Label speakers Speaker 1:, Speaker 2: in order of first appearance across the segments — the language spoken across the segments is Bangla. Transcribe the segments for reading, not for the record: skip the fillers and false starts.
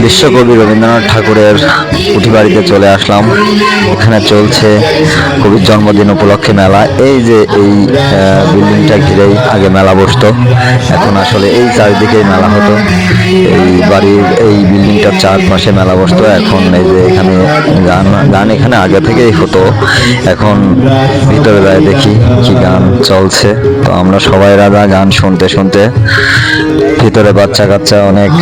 Speaker 1: বিশ্বকবি রবীন্দ্রনাথ ঠাকুরের কুঠি বাড়িতে চলে আসলাম। এখানে চলছে কবির জন্মদিন উপলক্ষে মেলা। এই যে এই বিল্ডিংটা ঘিরেই আগে মেলা বসতো, এখন আসলে এই চারিদিকেই মেলা হতো। এই বাড়ির এই বিল্ডিংটার চারপাশে মেলা বসতো। এখন এই যে এখানে গান এখানে আগে থেকেই হতো। এখন ভিতরে যায় দেখি কি গান চলছে। তো আমরা সবাই রাজা গান শুনতে শুনতে ভিতরে বাচ্চা কাচ্চা অনেক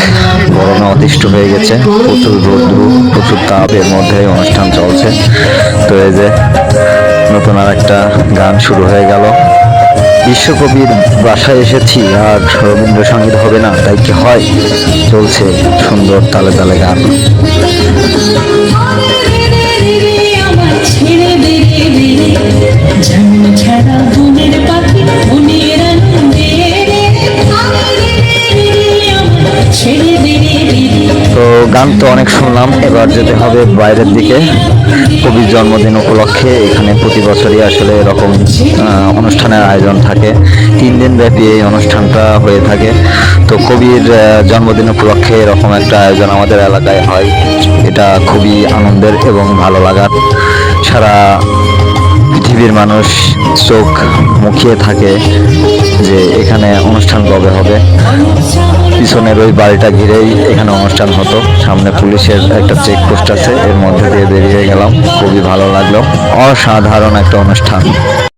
Speaker 1: গরমে অতিষ্ঠ হয়ে গেছে। প্রচুর রৌদ্র, প্রচুর তাপ, এর মধ্যে অনুষ্ঠান চলছে। তো এই যে নতুন আর একটা গান শুরু হয়ে গেল। বিশ্বকবির বাসায় এসেছি আর রবীন্দ্রসঙ্গীত হবে না তাই কি হয়? চলছে সুন্দর তালে তালে গান। তো গান তো অনেক শুনলাম, এবার যেতে হবে বাইরের দিকে। কবির জন্মদিন উপলক্ষে এখানে প্রতি বছরই আসলে এরকম অনুষ্ঠানের আয়োজন থাকে। 3 দিন ব্যাপী এই অনুষ্ঠানটা হয়ে থাকে। তো কবির জন্মদিন উপলক্ষে এরকম একটা আয়োজন আমাদের এলাকায় হয়। এটা খুবই আনন্দের এবং ভালো লাগার। সারা পৃথিবীর মানুষ চোখ মুখিয়ে থাকে যে এখানে অনুষ্ঠান কবে হবে। পিছনের ওই বাড়িটা ঘিরেই এখানে অনুষ্ঠান হতো। সামনে পুলিশের একটা চেকপোস্ট আছে, এর মধ্যে দিয়ে বেরিয়ে গেলাম। খুবই ভালো লাগলো, অসাধারণ একটা অনুষ্ঠান।